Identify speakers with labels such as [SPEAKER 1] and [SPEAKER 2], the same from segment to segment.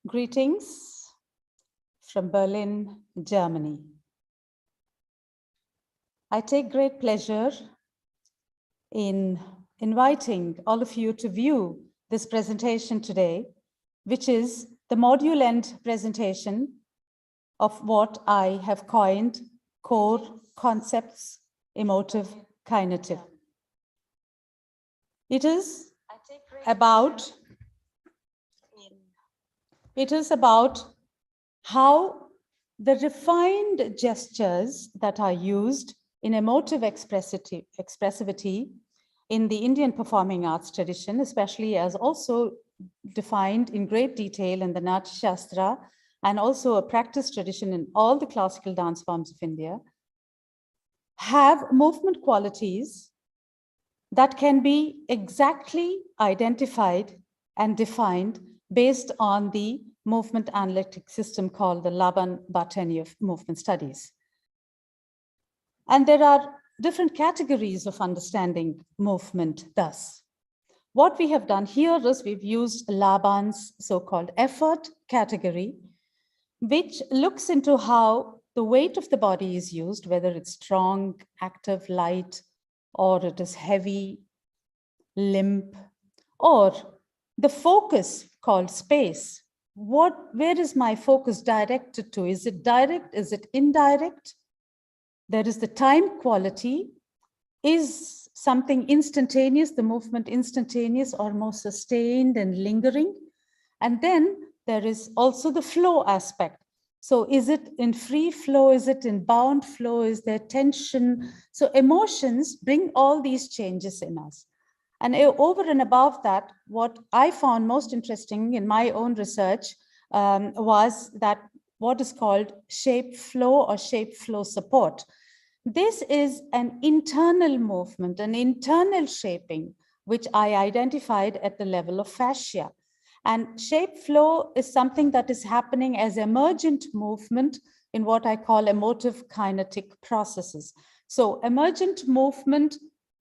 [SPEAKER 1] Greetings from Berlin, Germany. I take great pleasure in inviting all of you to view this presentation today, which is the module end presentation of what I have coined CoreConcepts emotive-kinetic. It is about how the refined gestures that are used in emotive expressivity in the Indian performing arts tradition, especially as also defined in great detail in the Nāṭya Shastra, and also a practice tradition in all the classical dance forms of India, have movement qualities that can be exactly identified and defined based on the movement analytic system called the Laban-Barthény of movement studies. And there are different categories of understanding movement thus. What we have done here is we've used Laban's so-called effort category, which looks into how the weight of the body is used, whether it's strong, active, light, or it is heavy, limp, or the focus called space. Where is my focus directed to? Is it direct? Is it indirect? There is the time quality. Is something instantaneous, the movement instantaneous or more sustained and lingering? And then there is also the flow aspect. So is it in free flow? Is it in bound flow? Is there tension? So emotions bring all these changes in us. And over and above that, what I found most interesting in my own research was that what is called shape flow or shape flow support. This is an internal movement, an internal shaping, which I identified at the level of fascia. And shape flow is something that is happening as emergent movement in what I call emotive-kinetic processes. So emergent movement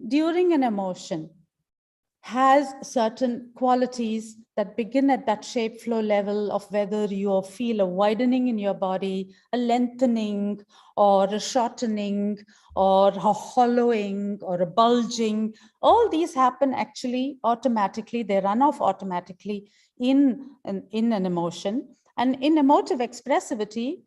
[SPEAKER 1] during an emotion has certain qualities that begin at that shape flow level of whether you feel a widening in your body, a lengthening, or a shortening, or a hollowing, or a bulging. All these happen actually automatically. They run off automatically in an emotion. And in emotive expressivity,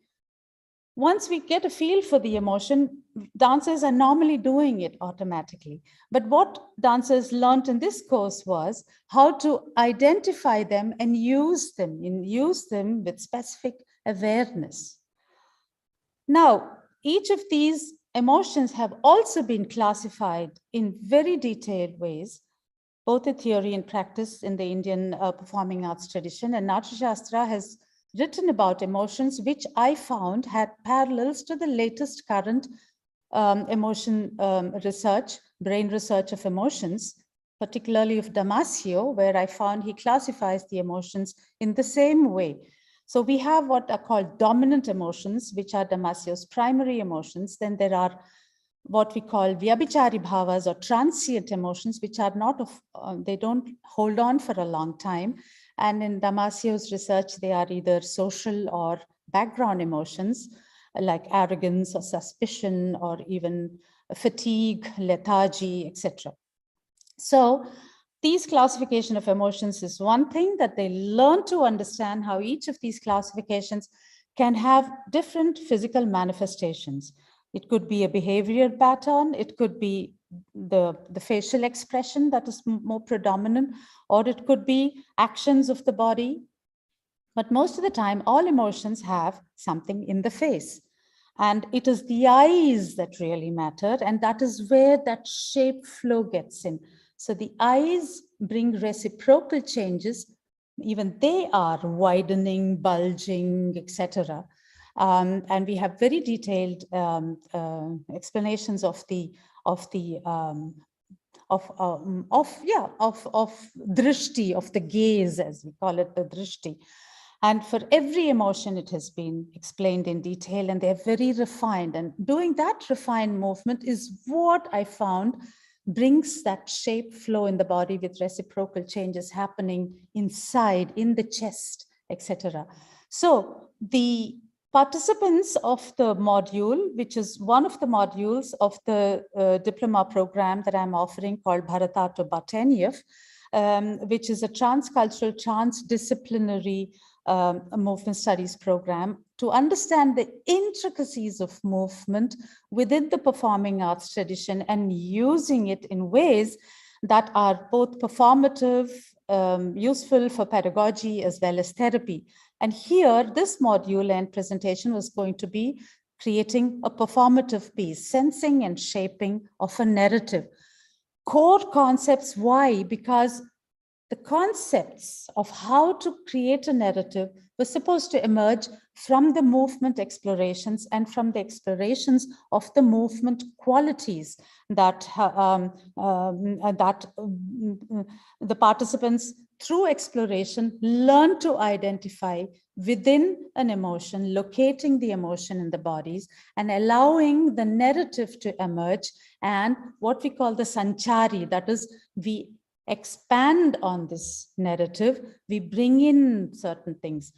[SPEAKER 1] once we get a feel for the emotion, dancers are normally doing it automatically. But what dancers learned in this course was how to identify them and use them with specific awareness. Now, each of these emotions have also been classified in very detailed ways, both in theory and practice in the Indian performing arts tradition. And Nāṭya Shastra has written about emotions, which I found had parallels to the latest current emotion research, brain research of emotions, particularly of Damasio, where I found he classifies the emotions in the same way. So we have what are called dominant emotions, which are Damasio's primary emotions. Then there are what we call vyabhichari bhavas or transient emotions, which are not they don't hold on for a long time. And in Damasio's research, they are either social or background emotions like arrogance or suspicion or even fatigue, lethargy, etc. So these classification of emotions is one thing that they learn to understand how each of these classifications can have different physical manifestations. It could be a behavioral pattern, it could be the facial expression that is more predominant, or it could be actions of the body. But most of the time, all emotions have something in the face. And it is the eyes that really matter, and that is where that shape flow gets in. So the eyes bring reciprocal changes, even they are widening, bulging, etc. And we have very detailed explanations of drishti, of the gaze, as we call it, the drishti. And for every emotion, it has been explained in detail, and they're very refined. And doing that refined movement is what I found brings that shape flow in the body with reciprocal changes happening inside, in the chest, etc. So the participants of the module, which is one of the modules of the diploma program that I'm offering called Bharata to Bhatenyev, which is a transcultural, transdisciplinary movement studies program to understand the intricacies of movement within the performing arts tradition and using it in ways that are both performative, useful for pedagogy as well as therapy. And here, this module and presentation was going to be creating a performative piece, sensing and shaping of a narrative. Core concepts, why? Because the concepts of how to create a narrative were supposed to emerge from the movement explorations and from the explorations of the movement qualities that the participants through exploration learn to identify within an emotion, locating the emotion in the bodies and allowing the narrative to emerge, and what we call the sanchari, that is, we expand on this narrative, we bring in certain things.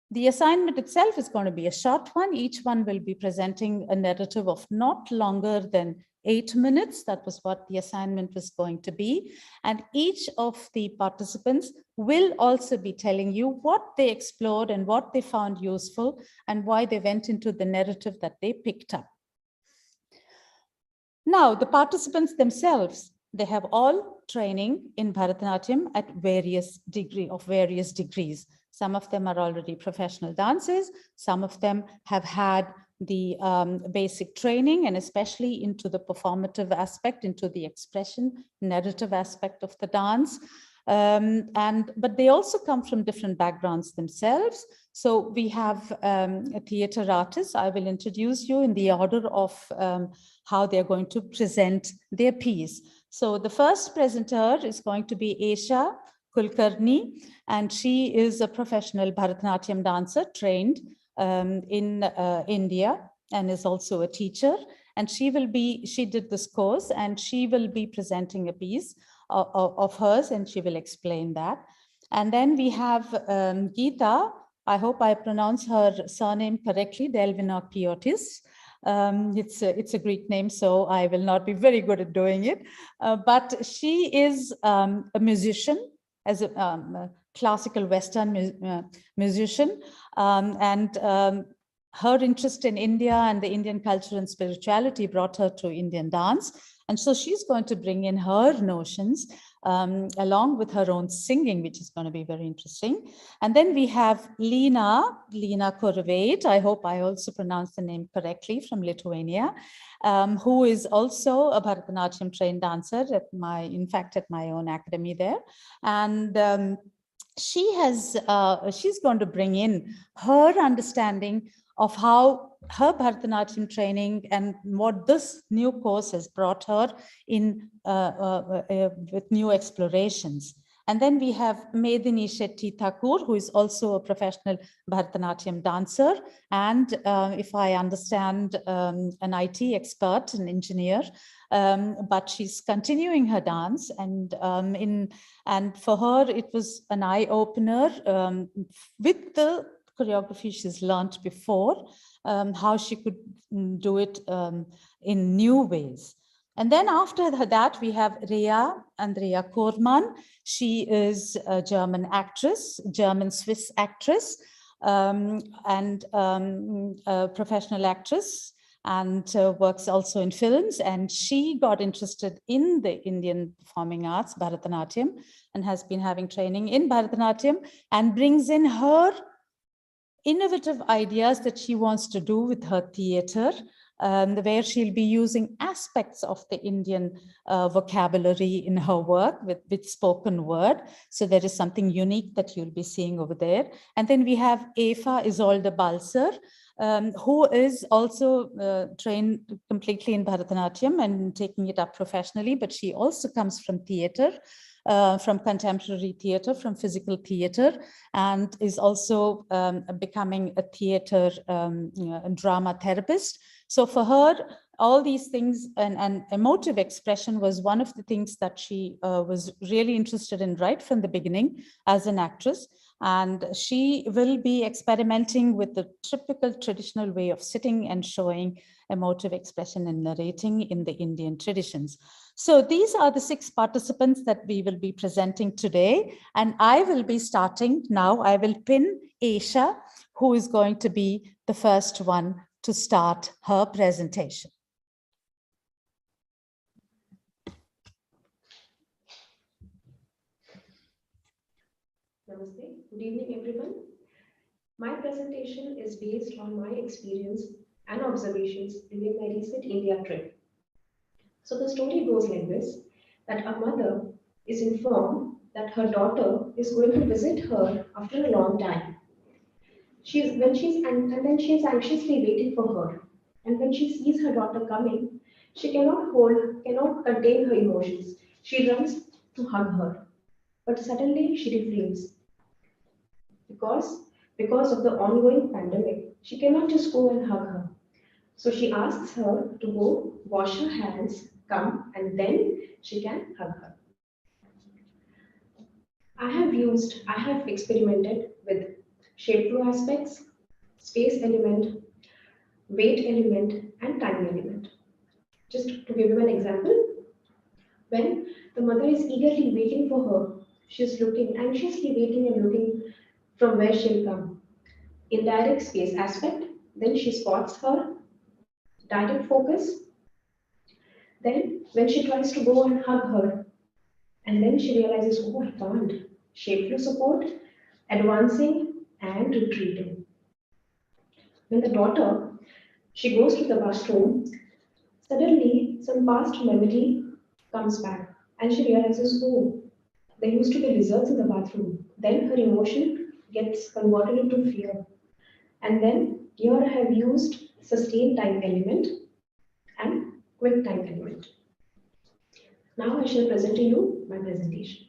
[SPEAKER 1] The assignment itself is going to be a short one. Each one will be presenting a narrative of not longer than 8 minutes. That was what the assignment was going to be. And each of the participants will also be telling you what they explored and what they found useful and why they went into the narrative that they picked up. Now, the participants themselves, they have all training in Bharatanatyam at various degrees. Some of them are already professional dancers. Some of them have had the basic training, and especially into the performative aspect, into the expression, narrative aspect of the dance. But they also come from different backgrounds themselves. So we have theater artists. I will introduce you in the order of how they're going to present their piece. So the first presenter is going to be Esha Kulkarni, and she is a professional Bharatanatyam dancer trained in India and is also a teacher. And she did this course, and she will be presenting a piece of hers, and she will explain that. And then we have Geeta. I hope I pronounce her surname correctly, Delvinakiotis. It's a Greek name, so I will not be very good at doing it. But she is a musician, as a classical Western musician. Her interest in India and the Indian culture and spirituality brought her to Indian dance. And so she's going to bring in her notions along with her own singing, which is going to be very interesting. And then we have Lina Korvait. I hope I also pronounced the name correctly, from Lithuania, who is also a Bharatanatyam trained dancer at my own academy there. And she's going to bring in her understanding of how her Bharatanatyam training and what this new course has brought her in with new explorations. And then we have Medini Shetty Thakur, who is also a professional Bharatanatyam dancer, and if I understand, an IT expert, an engineer, but she's continuing her dance. And for her, it was an eye-opener with the choreography she's learned before, how she could do it in new ways. And then after that, we have Andrea Korman. She is a German actress, German-Swiss actress, and a professional actress, and works also in films. And she got interested in the Indian performing arts, Bharatanatyam, and has been having training in Bharatanatyam, and brings in her innovative ideas that she wants to do with her theater, where she'll be using aspects of the Indian vocabulary in her work with spoken word. So there is something unique that you'll be seeing over there. And then we have Eva Isolde Balser, who is also trained completely in Bharatanatyam and taking it up professionally, but she also comes from theater. From contemporary theater, from physical theater, and is also becoming a theater drama therapist. So for her, all these things and emotive expression was one of the things that she was really interested in right from the beginning as an actress. And she will be experimenting with the typical traditional way of sitting and showing emotive expression and narrating in the Indian traditions. So these are the 6 participants that we will be presenting today. And I will be starting now. I will pin Aisha, who is going to be the first one to start her presentation.
[SPEAKER 2] Namaste. Good evening, everyone. My presentation is based on my experience and observations during my recent India trip. So the story goes like this, that a mother is informed that her daughter is going to visit her after a long time. And then she's anxiously waiting for her. And when she sees her daughter coming, she cannot contain her emotions. She runs to hug her. But suddenly she refrains because because of the ongoing pandemic, she cannot just go and hug her. So she asks her to go wash her hands, come, and then she can hug her. I have experimented with shape flow aspects, space element, weight element, and time element. Just to give you an example, when the mother is eagerly waiting for her, she's looking anxiously waiting and looking from where she'll come. Indirect space aspect, then she spots her, direct focus, then when she tries to go and hug her, and then she realizes, oh, I can't. Shape flow support, advancing, and retreating. When the daughter, she goes to the bathroom, suddenly some past memory comes back, and she realizes, oh, there used to be lizards in the bathroom. Then her emotion gets converted into fear. And then here I have used sustained time element and quick time element. Now I shall present to you my presentation.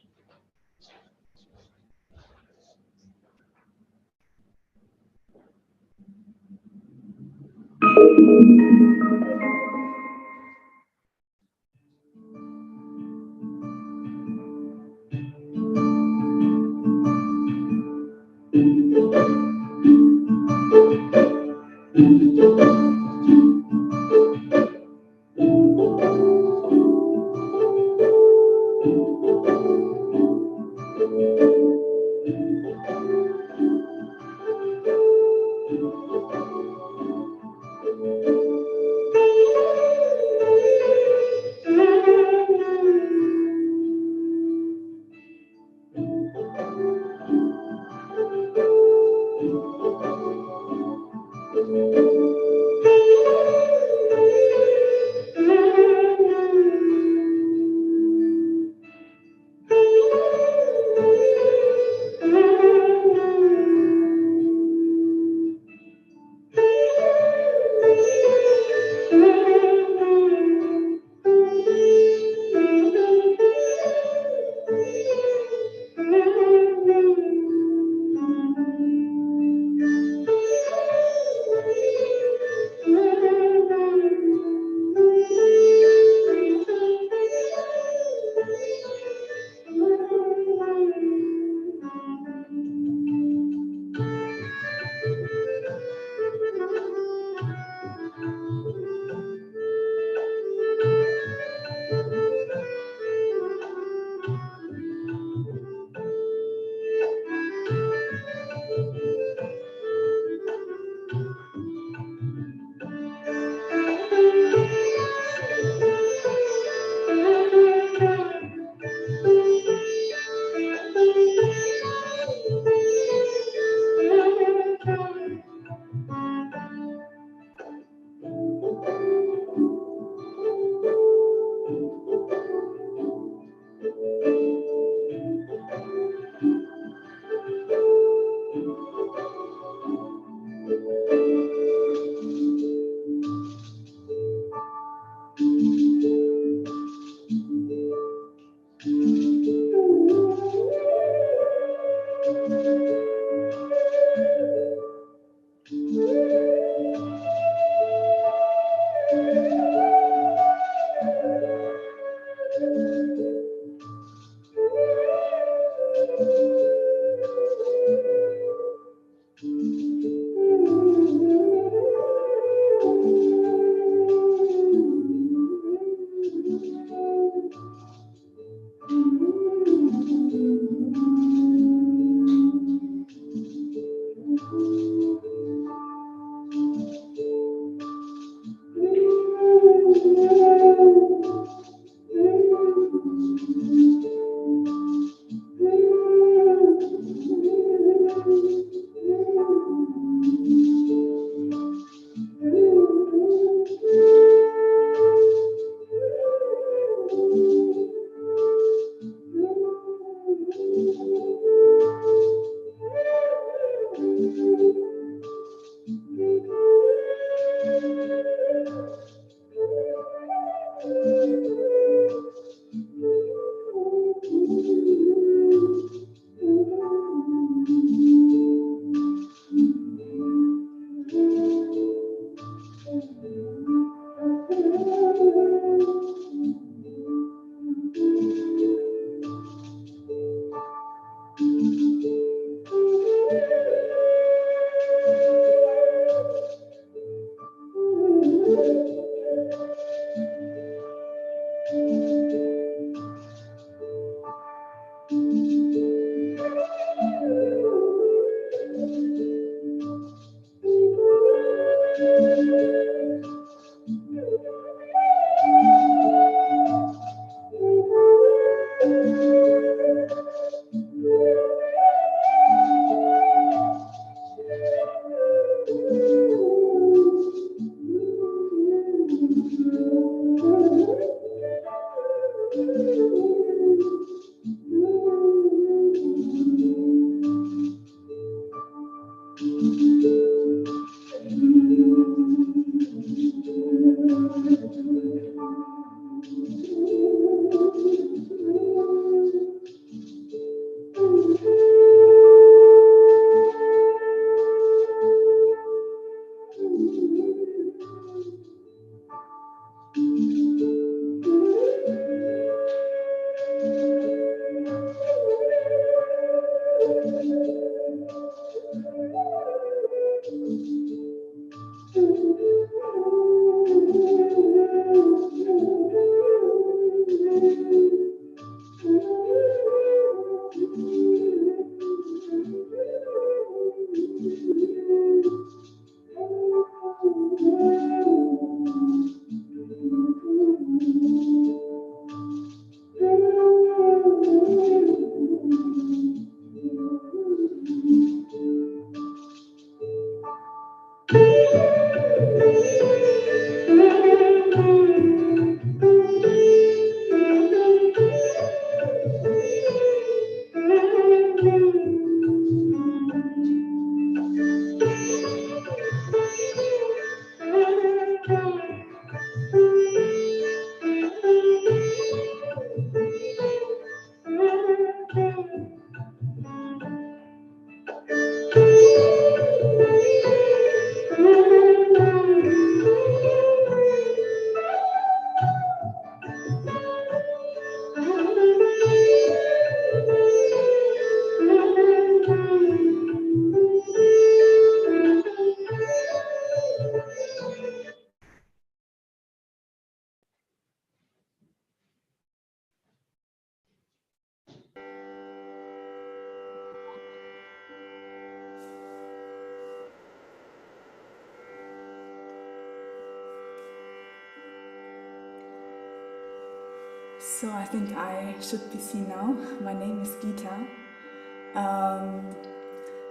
[SPEAKER 3] So I think I should be seen now. My name is Gita.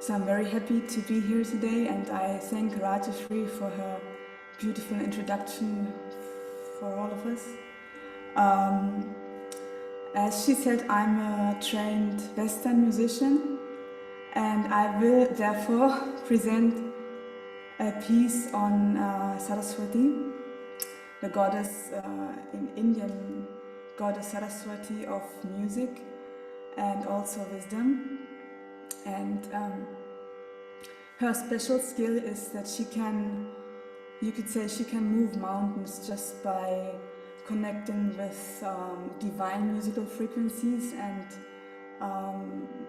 [SPEAKER 3] So I'm very happy to be here today, and I thank Rajyashree for her beautiful introduction for all of us. As she said, I'm a trained Western musician, and I will therefore present a piece on Saraswati, the goddess in Indian goddess Saraswati of music and also wisdom. And her special skill is that she can, you could say, she can move mountains just by connecting with divine musical frequencies, and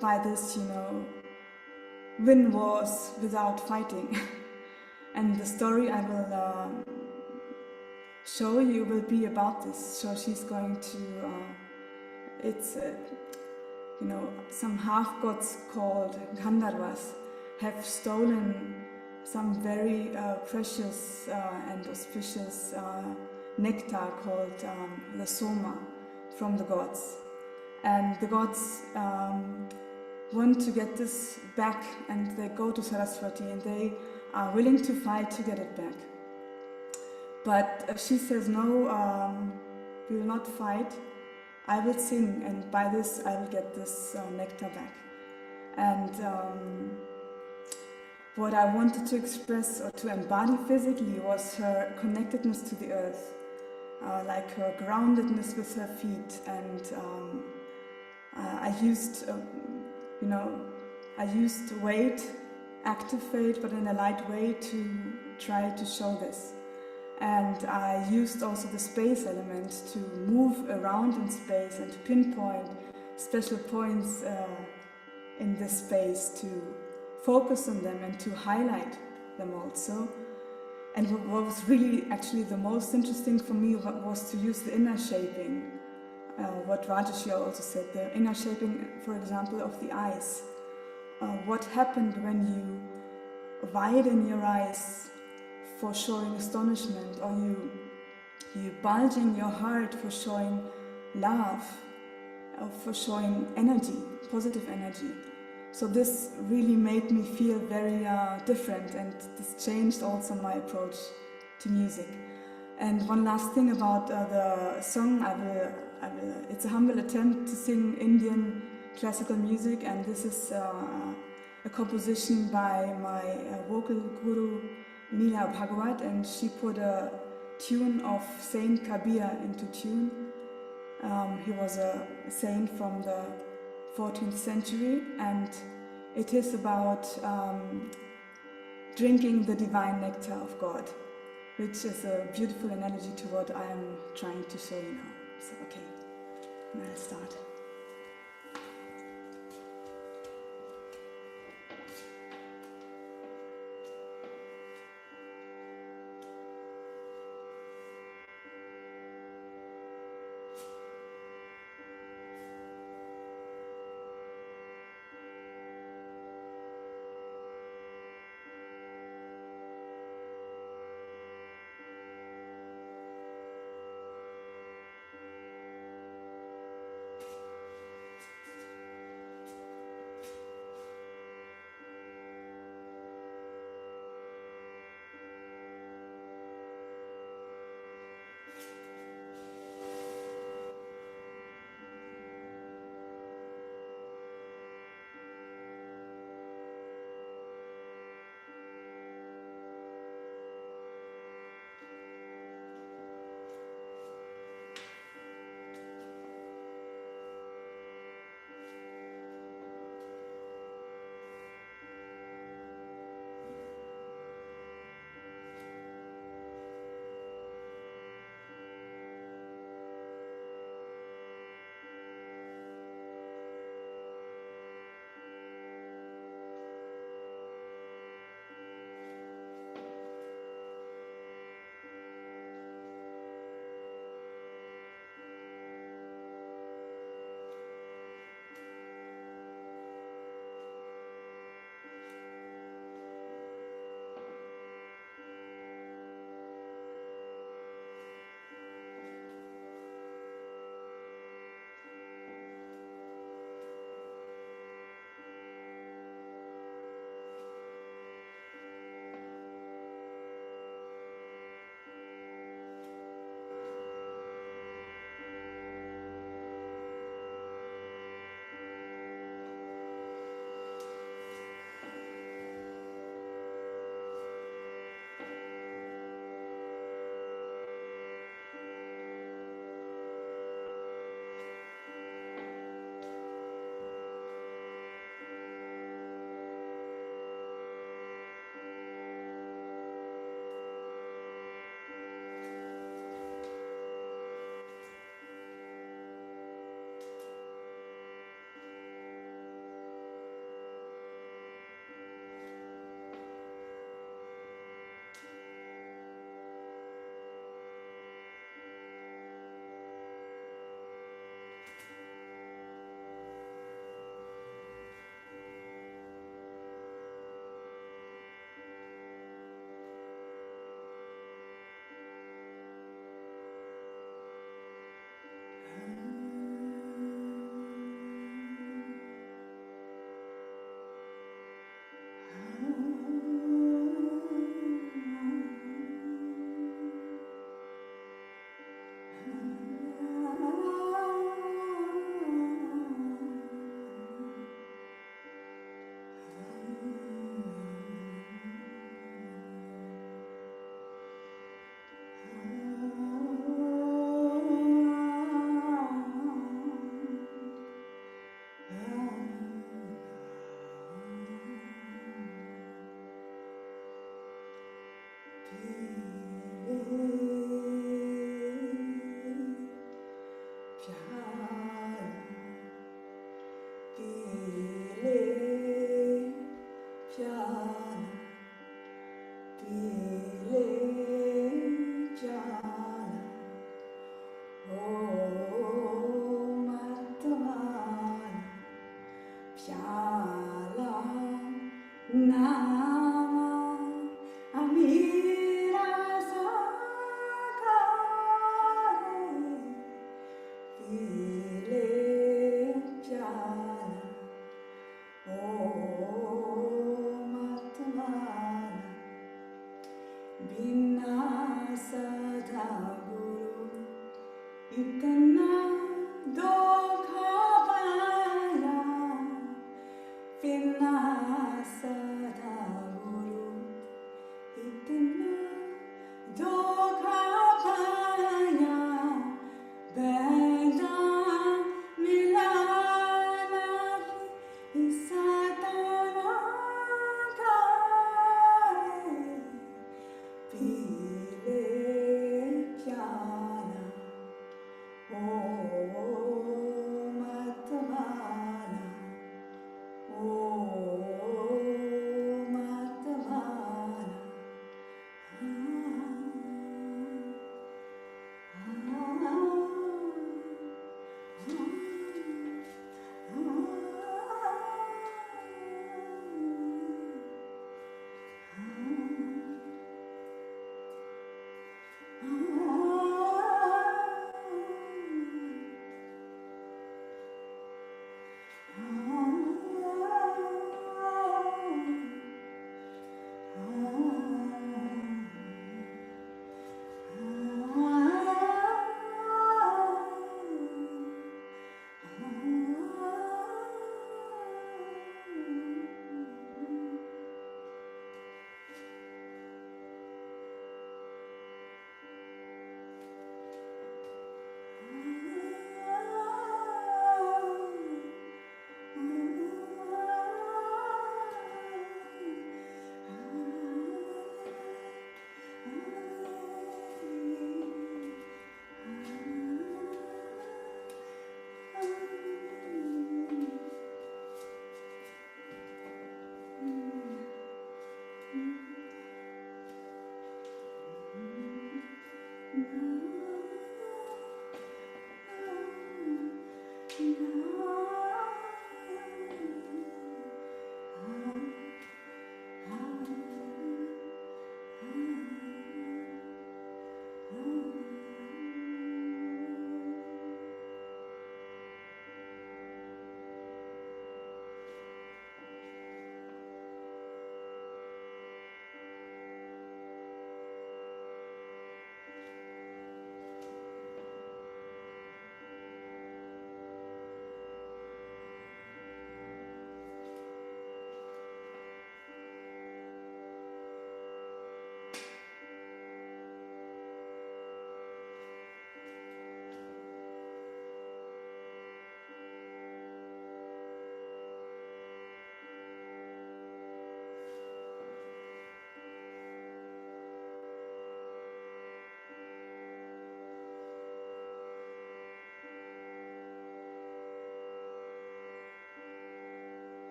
[SPEAKER 3] by this, you know, win wars without fighting. And the story I will show you will be about this. So she's going to, it's, you know, some half-gods called Gandharvas have stolen some very precious and auspicious nectar called the soma from the gods. And the gods want to get this back, and they go to Saraswati and they are willing to fight to get it back. But she says, no, we will not fight. I will sing, and by this I will get this nectar back. And what I wanted to express or to embody physically was her connectedness to the earth, like her groundedness with her feet. And I used, you know, I used weight, active weight, but in a light way to try to show this. And I used also the space element to move around in space and to pinpoint special points in this space, to focus on them and to highlight them also. And what was really actually the most interesting for me was to use the inner shaping, what Rajyashree also said, the inner shaping, for example, of the eyes. What happened when you widen your eyes for showing astonishment, or you bulging your heart for showing love, or for showing energy, positive energy. So this really made me feel very different, and this changed also my approach to music. And one last thing about the song, it's a humble attempt to sing Indian classical music, and this is a composition by my vocal guru, Neela Bhagwat, and she put a tune of Saint Kabir into tune. He was a saint from the 14th century, and it is about drinking the divine nectar of God, which is a beautiful analogy to what I am trying to show you now. So, okay, I'll start.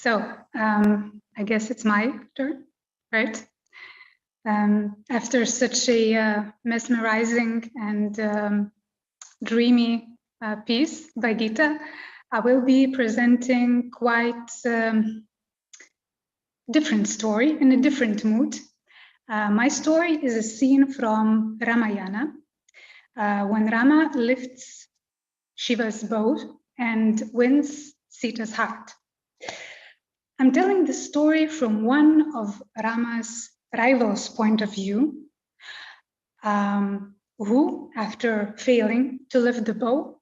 [SPEAKER 4] So I guess it's my turn, right? After such a mesmerizing and dreamy piece by Gita, I will be presenting quite different story in a different mood. My story is a scene from Ramayana when Rama lifts Shiva's bow and wins Sita's heart. I'm telling the story from one of Rama's rivals' point of view, who, after failing to lift the bow,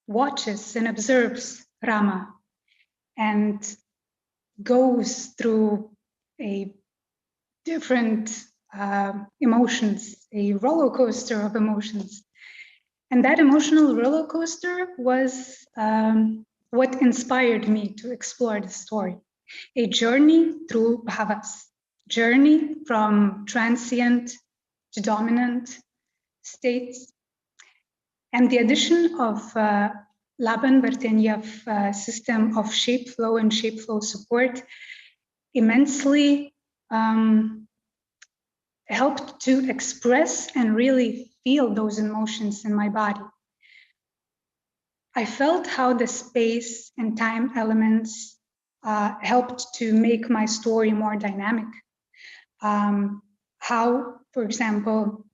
[SPEAKER 4] watches and observes Rama and goes through a different emotions, a roller coaster of emotions. And that emotional roller coaster was what inspired me to explore the story. A journey through bhavas, journey from transient to dominant states. And the addition of Laban-Bartenieff system of shape flow and shape flow support immensely helped to express and really feel those emotions in my body. I felt how the space and time elements helped to make my story more dynamic. How, for example,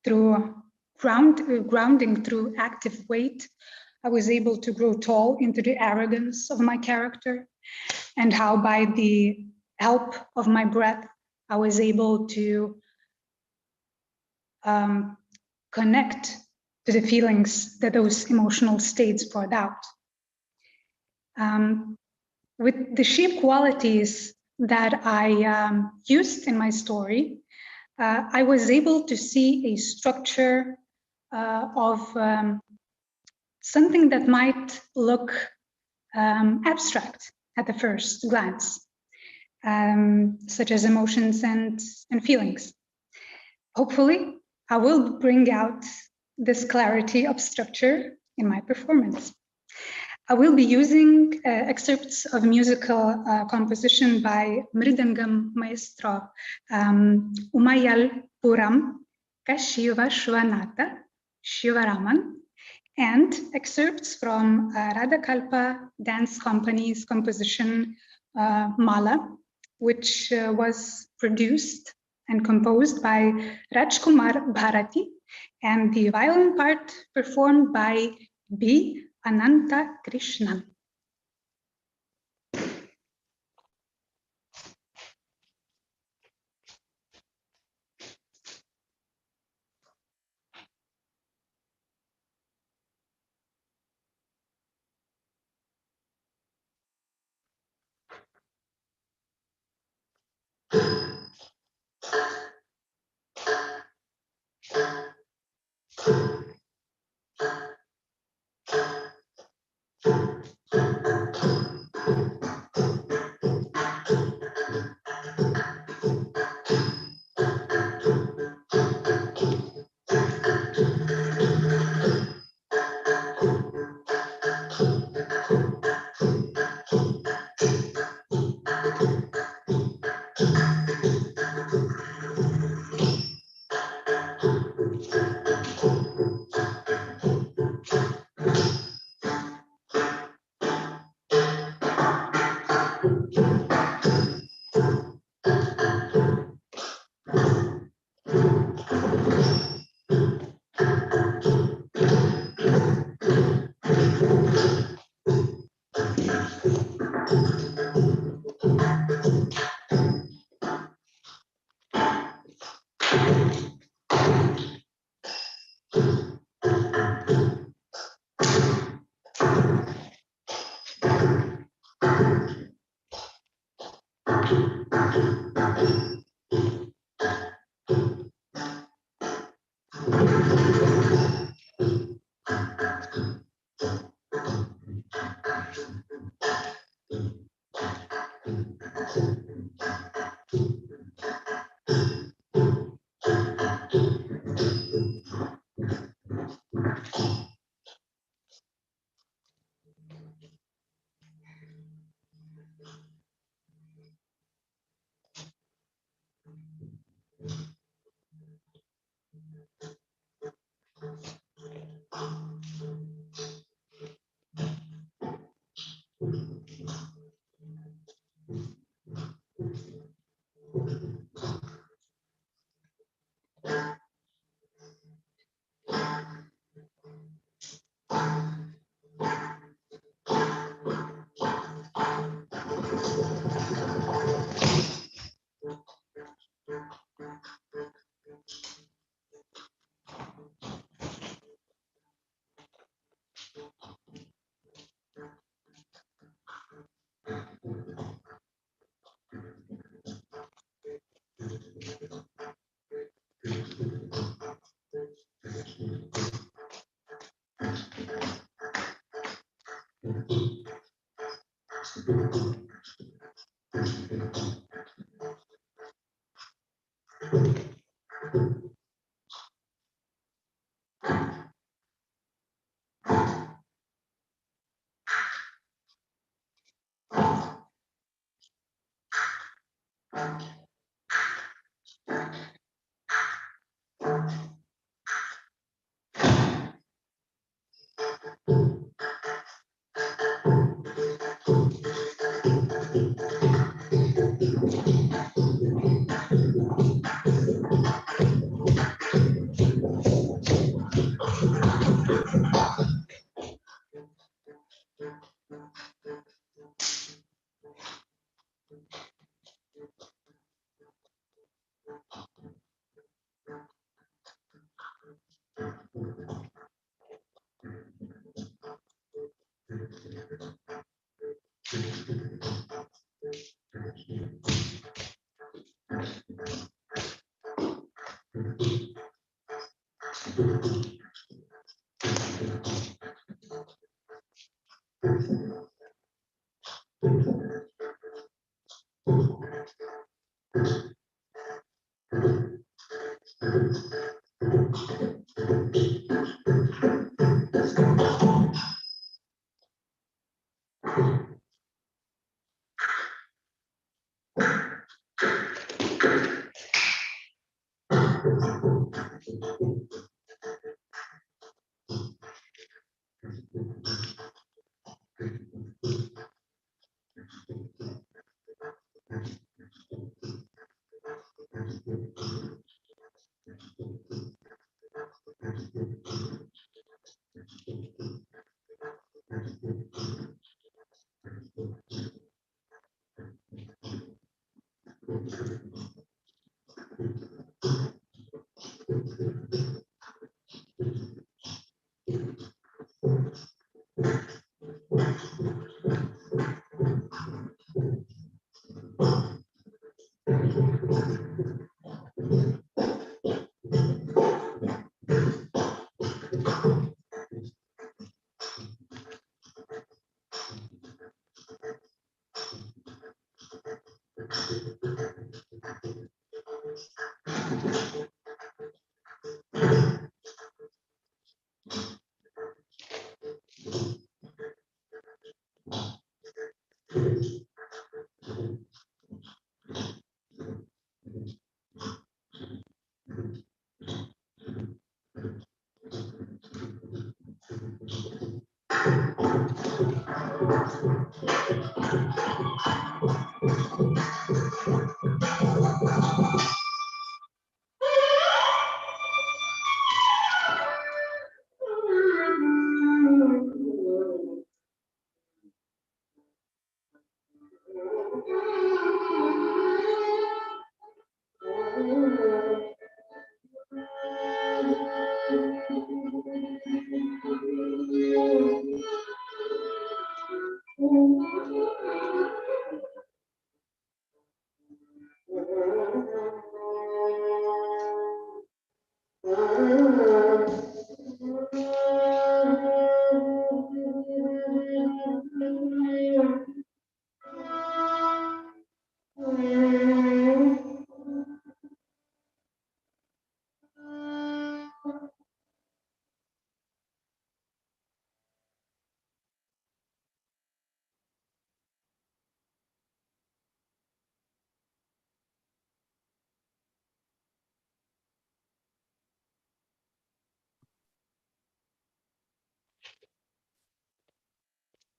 [SPEAKER 4] through grounding through active weight, I was able to grow tall into the arrogance of my character, and how by the help of my breath, I was able to connect to the feelings that those emotional states brought out. With the shape qualities that I used in my story, I was able to see a structure of something that might look abstract at the first glance, such as emotions and feelings. Hopefully, I will bring out this clarity of structure in my performance. I will be using excerpts of musical composition by Mridangam maestro Umayal Puram Kashiva Shvanata Shivaraman, and excerpts from Radhakalpa Dance Company's composition Mala, which was produced and composed by Rajkumar Bharati, and the violin part performed by B. Ananta Krishnan.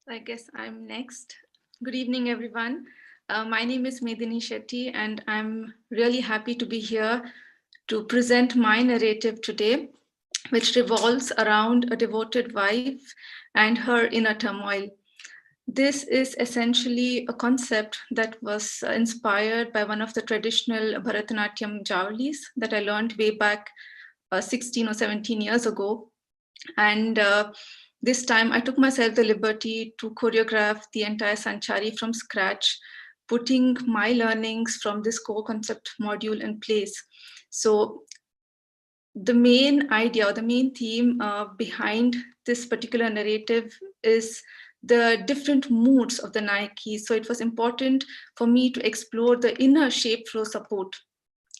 [SPEAKER 5] I guess I'm next. Good evening, everyone. My name is Medini Shetty, and I'm really happy to be here to present my narrative today, which revolves around a devoted wife and her inner turmoil. This is essentially a concept that was inspired by one of the traditional Bharatanatyam javalis that I learned way back 16 or 17 years ago. And this time I took myself the liberty to choreograph the entire Sanchari from scratch, putting my learnings from this CoreConcept module in place. So the main idea or the main theme behind this particular narrative is the different moods of the Nike. So it was important for me to explore the inner shape flow support,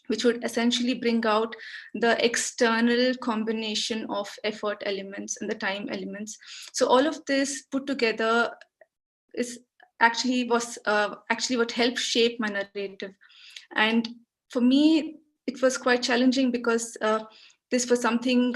[SPEAKER 5] which would essentially bring out the external combination of effort elements and the time elements. So all of this put together is actually what helped shape my narrative. And for me, it was quite challenging because this was something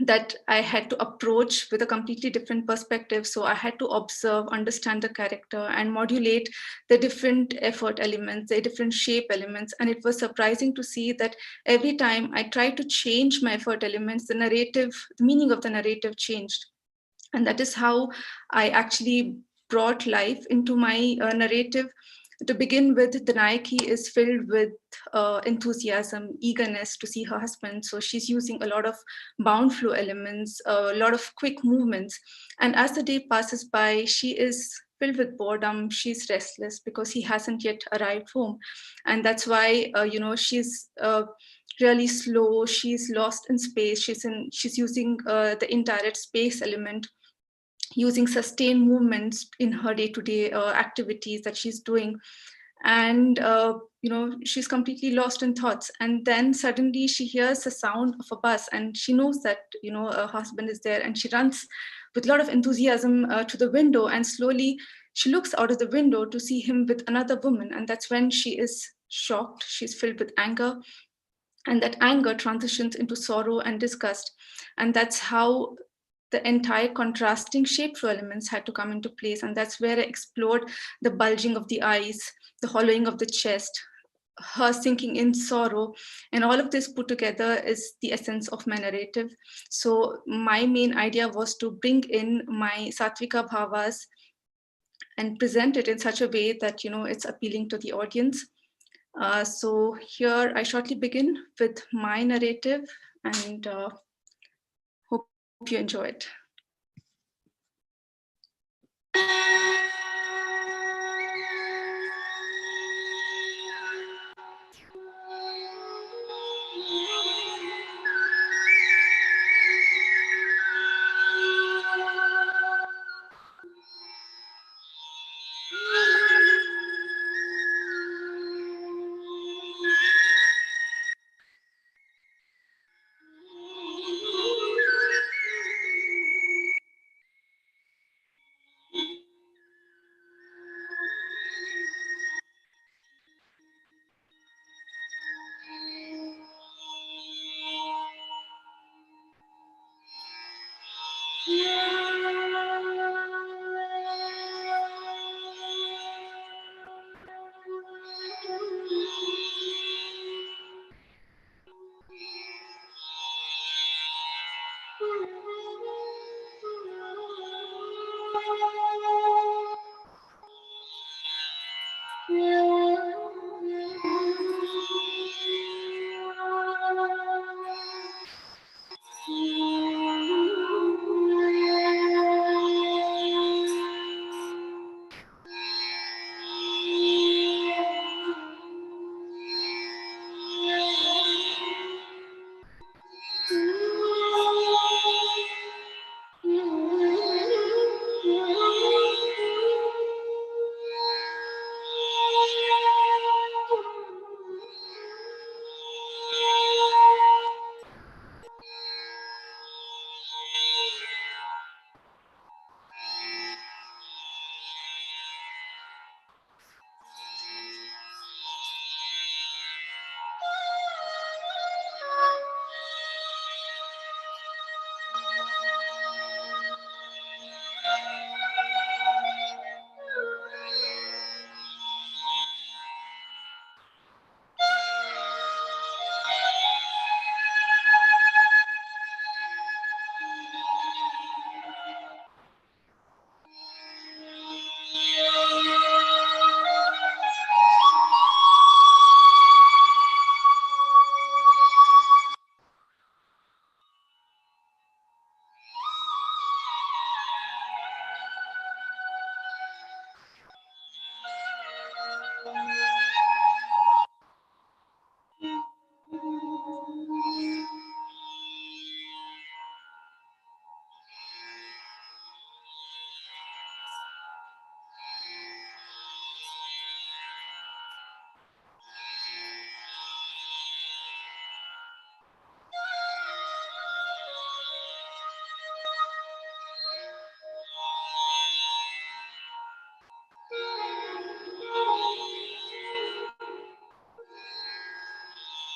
[SPEAKER 5] that I had to approach with a completely different perspective. So I had to observe, understand the character, and modulate the different effort elements, the different shape elements. And it was surprising to see that every time I tried to change my effort elements, the meaning of the narrative changed. And that is how I actually brought life into my narrative. To begin with, the Nike is filled with enthusiasm, eagerness to see her husband. So she's using a lot of bound flow elements, a lot of quick movements. And as the day passes by, she is filled with boredom. She's restless because he hasn't yet arrived home. And that's why, she's really slow. She's lost in space. She's using the indirect space element, using sustained movements in her day-to-day activities that she's doing. And she's completely lost in thoughts. And then suddenly she hears the sound of a bus, and she knows that her husband is there, and she runs with a lot of enthusiasm to the window, and slowly she looks out of the window to see him with another woman. And that's when she is shocked. She's filled with anger, and that anger transitions into sorrow and disgust. And that's how the entire contrasting shape flow elements had to come into place. And that's where I explored the bulging of the eyes, the hollowing of the chest, her sinking in sorrow. And all of this put together is the essence of my narrative. So my main idea was to bring in my Sattvika bhavas and present it in such a way that it's appealing to the audience. So here I shortly begin with my narrative, and hope you enjoy it.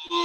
[SPEAKER 2] You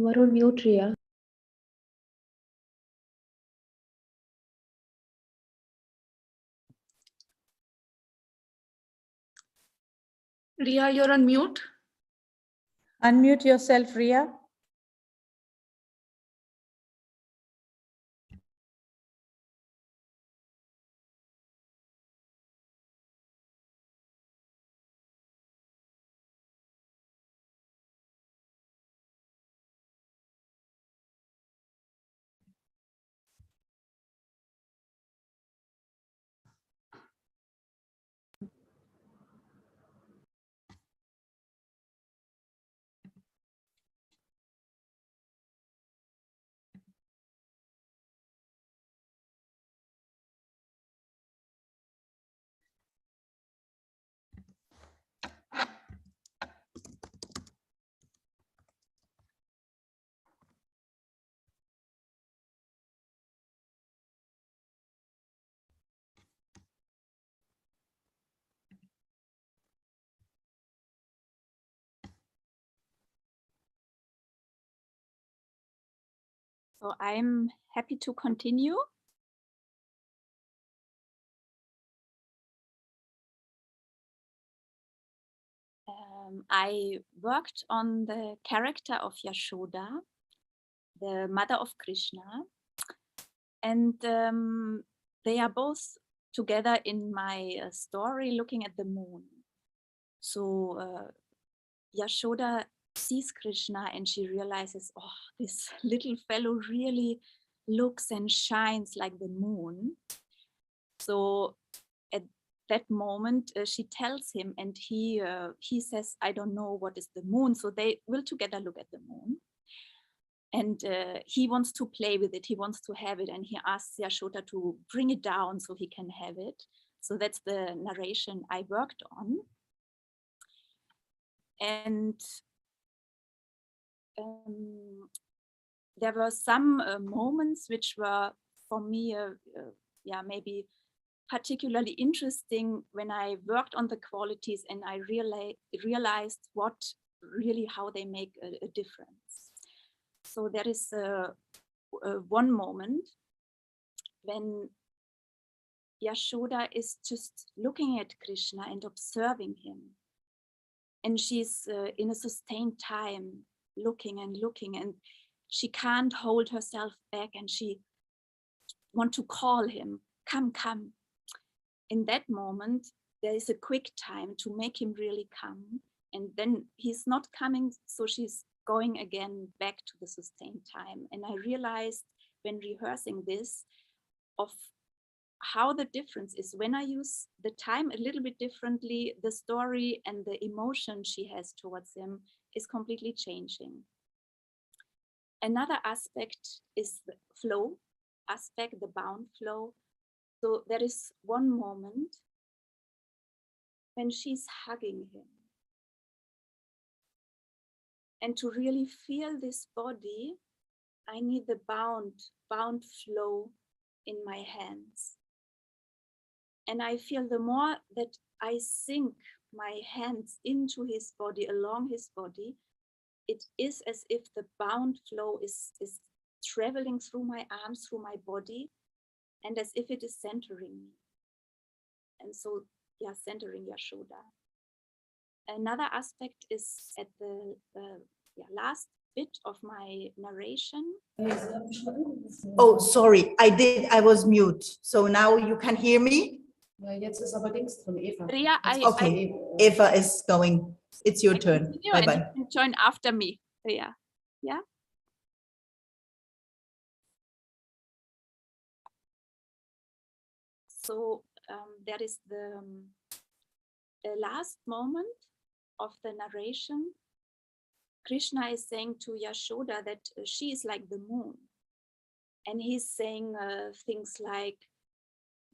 [SPEAKER 2] are on mute, Riya.
[SPEAKER 5] Ria, you're on mute.
[SPEAKER 1] Unmute yourself, Ria.
[SPEAKER 6] So I'm happy to continue. I worked on the character of Yashoda, the mother of Krishna, and they are both together in my story looking at the moon. So Yashoda sees Krishna and she realizes, oh, this little fellow really looks and shines like the moon. So at that moment, she tells him, and he says, I don't know what is the moon. So they will together look at the moon. And he wants to play with it. He wants to have it. And he asks Yashoda to bring it down so he can have it. So that's the narration I worked on. And there were some moments which were for me, yeah, maybe particularly interesting when I worked on the qualities and I realized how they make a difference. So there is one moment when Yashoda is just looking at Krishna and observing him. And she's in a sustained time looking and looking, and she can't hold herself back, and she wants to call him, come, come. In that moment, there is a quick time to make him really come. And then he's not coming, so she's going again back to the sustained time. And I realized when rehearsing this of how the difference is when I use the time a little bit differently, the story and the emotion she has towards him is completely changing. Another aspect is the flow aspect, the bound flow. So there is one moment when she's hugging him. And to really feel this body, I need the bound flow in my hands. And I feel the more that I sink my hands into his body, along his body, it is as if the bound flow is traveling through my arms, through my body, and as if it is centering me. And so, yeah, centering Yashoda. Another aspect is at the last bit of my narration.
[SPEAKER 7] Oh, sorry, I was mute. So now you can hear me?
[SPEAKER 8] Jetzt ist aber Dings drin, Eva.
[SPEAKER 6] Ria,
[SPEAKER 7] Okay, Eva is going. It's your turn. Bye-bye.
[SPEAKER 6] You can join after me, Ria. Yeah? So there is the last moment of the narration. Krishna is saying to Yashoda that she is like the moon. And he's saying things like,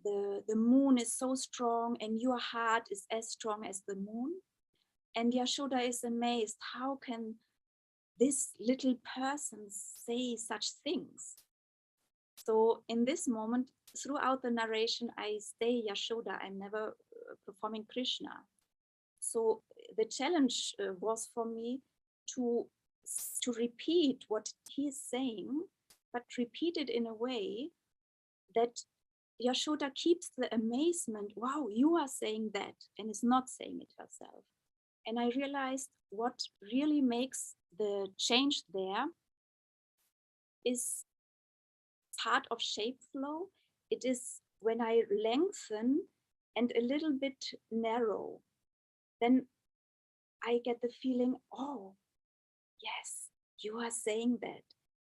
[SPEAKER 6] the moon is so strong and your heart is as strong as the moon. And Yashoda is amazed, how can this little person say such things? So in this moment, throughout the narration, I stay Yashoda, I'm never performing Krishna. So the challenge was for me to repeat what he is saying, but repeat it in a way that Yashoda keeps the amazement, wow, you are saying that, and is not saying it herself. And I realized what really makes the change there is part of shape flow. It is when I lengthen and a little bit narrow, then I get the feeling, oh, yes, you are saying that.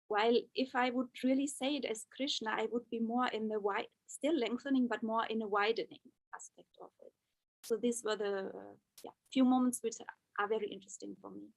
[SPEAKER 6] While if I would really say it as Krishna, I would be more in the wide, still lengthening, but more in a widening aspect of it. So these were the few moments which are very interesting for me.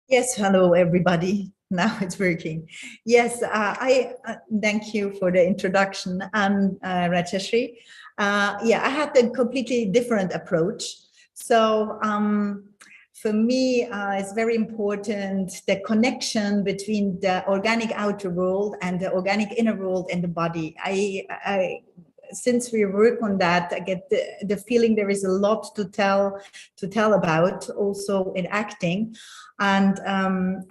[SPEAKER 7] Yes, hello everybody. Now it's working. Yes, I thank you for the introduction. I'm Rajyashree. Yeah, I had a completely different approach. So for me, it's very important the connection between the organic outer world and the organic inner world in the body. Since we work on that, I get the feeling there is a lot to tell about also in acting. And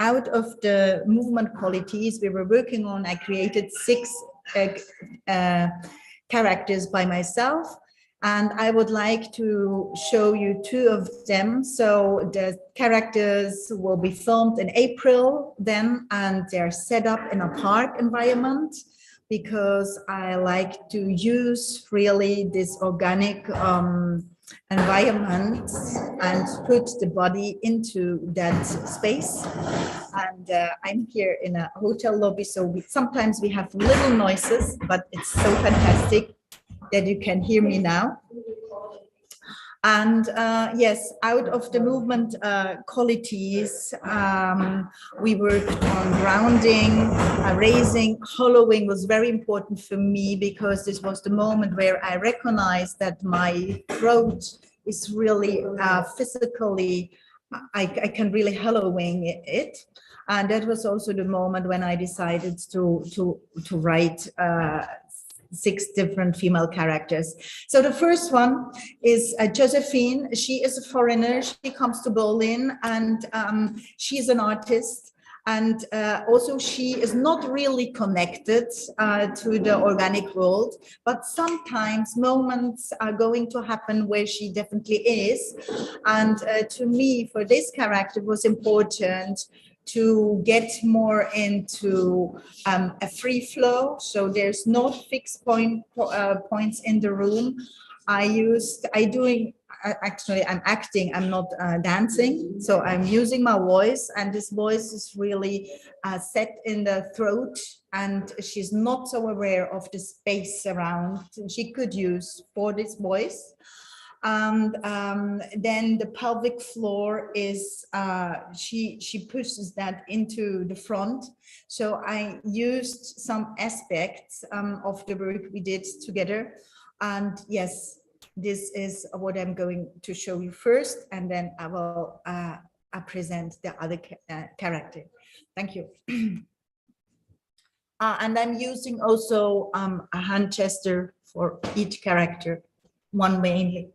[SPEAKER 7] out of the movement qualities we were working on, I created 6 characters by myself. And I would like to show you 2 of them. So the characters will be filmed in April then, and they're set up in a park environment, because I like to use really this organic environment and put the body into that space. And I'm here in a hotel lobby, so sometimes we have little noises, but it's so fantastic that you can hear me now. And yes, out of the movement qualities, we worked on grounding, raising, hollowing was very important for me, because this was the moment where I recognized that my throat is really physically, I can really hollowing it. And that was also the moment when I decided to write 6 different female characters. So the first one is Josephine. She is a foreigner. She comes to Berlin, and she's an artist. And also she is not really connected to the organic world, but sometimes moments are going to happen where she definitely is. And to me, for this character, it was important to get more into a free flow. So there's no fixed points in the room. Actually, I'm acting, I'm not dancing. So I'm using my voice, and this voice is really set in the throat, and she's not so aware of the space around she could use for this voice. And then the pelvic floor is, she pushes that into the front. So I used some aspects of the work we did together. And yes, this is what I'm going to show you first, and then I will present the other character. Thank you. And I'm using also a hand gesture for each character, one mainly.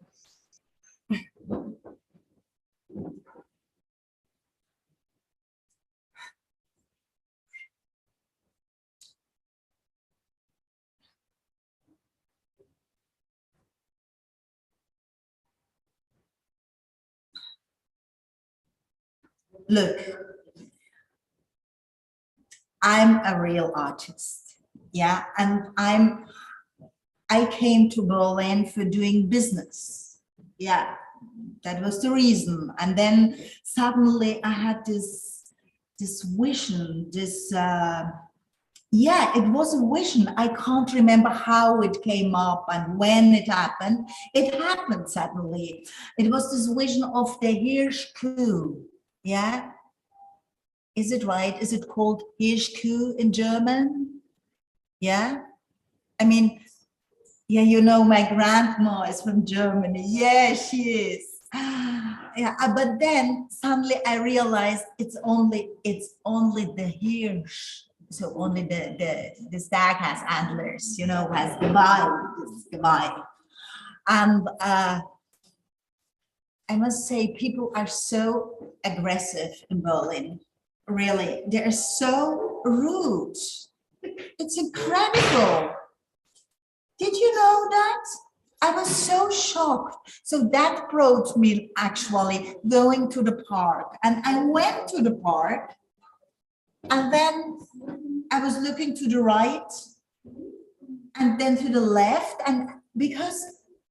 [SPEAKER 7] Look, I'm a real artist, yeah, and I came to Berlin for doing business, yeah, that was the reason. And then suddenly I had this vision, yeah, it was a vision. I can't remember how it came up and when it happened. It happened suddenly. It was this vision of the Hirschkuh, yeah. Is it right? Is it called Hirschkuh in German? Yeah. I mean, yeah, you know, my grandma is from Germany. Yeah, she is. Yeah, but then suddenly I realized it's only the Hirsch. So only the stag has antlers, you know, has Geweih. And I must say, people are so aggressive in Berlin. Really, they're so rude. It's incredible. Did you know that? I was so shocked. So that brought me actually going to the park. And I went to the park, and then I was looking to the right and then to the left. And because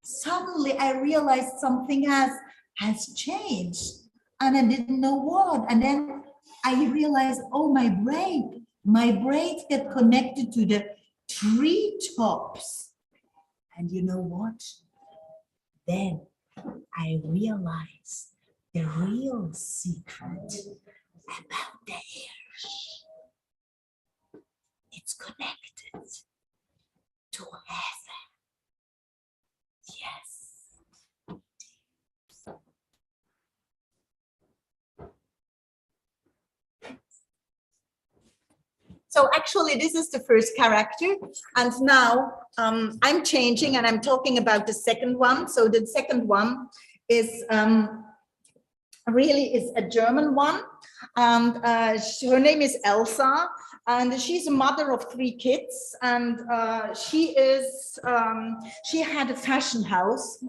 [SPEAKER 7] suddenly I realized something has changed, and I didn't know what. And then I realized, oh, my brain get connected to the treetops. And you know what? Then I realized the real secret about the Hirsch. It's connected to heaven. Yes. So actually, this is the first character, and now I'm changing and I'm talking about the second one. So the second one is really is a German one, and her name is Elsa, and she's a mother of 3 kids, and she had a fashion house.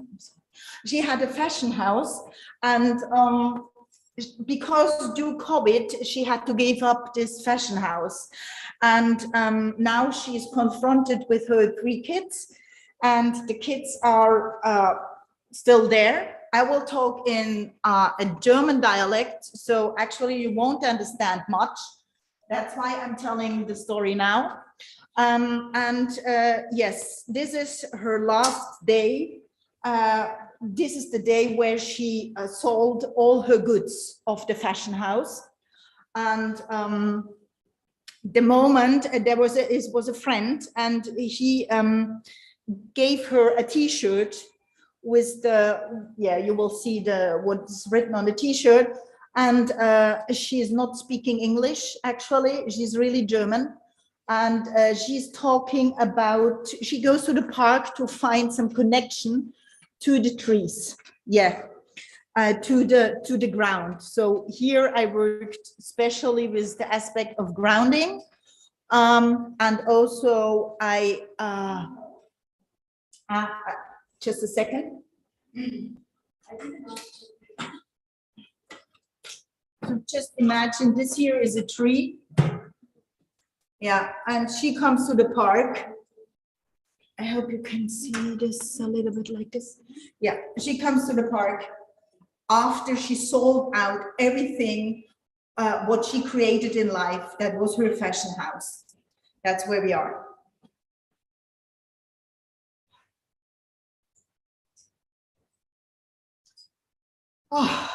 [SPEAKER 7] She had a fashion house, and because due COVID, she had to give up this fashion house. And now she's confronted with her 3 kids, and the kids are still there. I will talk in a German dialect, so actually you won't understand much. That's why I'm telling the story now. Yes, this is her last day. This is the day where she sold all her goods of the fashion house. And the moment there was a friend, and he gave her a t-shirt with the, you will see what's written on the t-shirt. And she is not speaking English, actually. She's really German. And she's talking about, she goes to the park to find some connection to the trees, to the ground. So here I worked especially with the aspect of grounding, and also just a second. So just imagine this here is a tree, and she comes to the park. I hope you can see this a little bit like this. Yeah, she comes to the park after she sold out everything, what she created in life. That was her fashion house. That's where we are. Da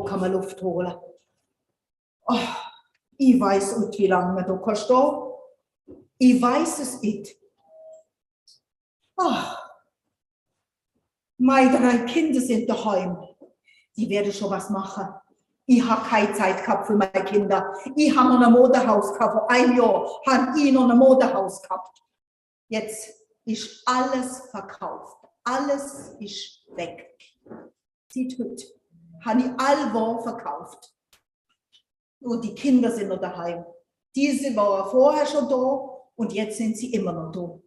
[SPEAKER 7] kann man Luft holen. Ich weiß nicht, wie lange man da kann stehen. Ich weiß es nicht. Meine 3 Kinder sind daheim. Die werden schon was machen. Ich habe keine Zeit gehabt für meine Kinder. Ich habe noch ein Modehaus gehabt. Vor einem Jahr habe ich noch ein Modehaus gehabt. Jetzt ist alles verkauft. Alles ist weg. Sieht heute. Habe ich alle Waren verkauft. Und die Kinder sind noch daheim. Diese waren vorher schon da und jetzt sind sie immer noch da.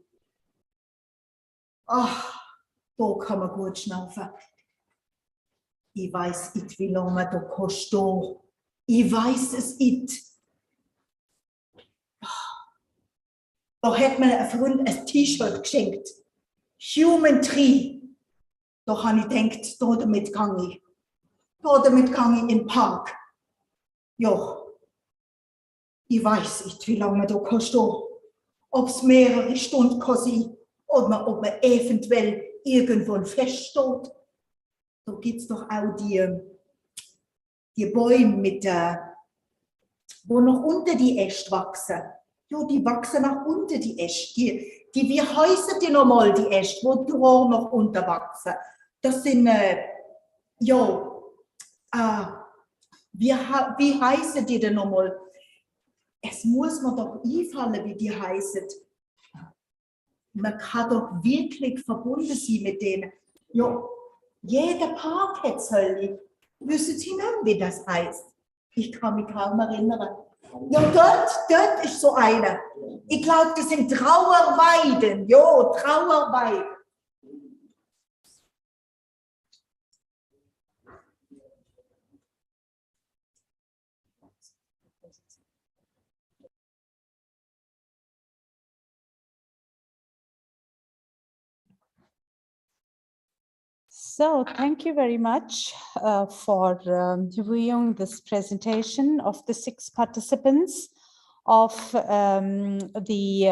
[SPEAKER 7] Da kann man gut schnaufen. Ich weiß nicht, wie lange man da kann stehen. Ich weiß es nicht. Da hat mir ein Freund ein T-Shirt geschenkt. Human Tree. Da habe ich gedacht, damit gehe ich. Damit gehe ich in den Park. Ja. Ich weiß nicht, wie lange man da kann stehen. Ob es mehrere Stunden kann sein, ob man eventuell irgendwo feststeht. Da gibt es doch auch die Bäume mit wo nach unten die Äste wachsen. Ja, die wachsen nach unten, die Äste. Wie heißen die nochmal, die Äste, wo die Rohr nach unten wachsen? Das sind, wie heißen die denn nochmal? Es muss mir doch einfallen, wie die heißen. Man kann doch wirklich verbunden sein mit denen. Ja, jeder Park hat solche. Wissen Sie nicht, wie das heißt? Ich kann mich kaum erinnern. Ja, dort ist so einer. Ich glaube, das sind Trauerweiden. Ja, Trauerweiden.
[SPEAKER 1] So thank you very much for viewing this presentation of the 6 participants of the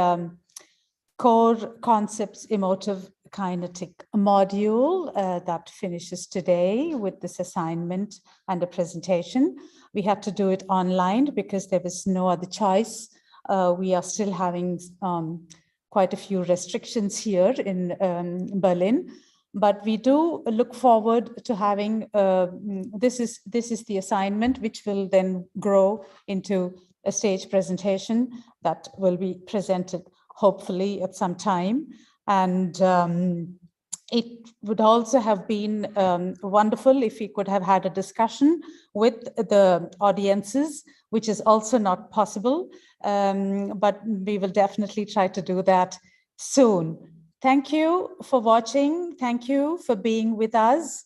[SPEAKER 1] CoreConcepts emotive emotive-kinetic module that finishes today with this assignment and a presentation. We had to do it online because there was no other choice. We are still having quite a few restrictions here in Berlin, but we do look forward to having, this is the assignment, which will then grow into a stage presentation that will be presented hopefully at some time. And it would also have been wonderful if we could have had a discussion with the audiences, which is also not possible, but we will definitely try to do that soon. Thank you for watching. Thank you for being with us.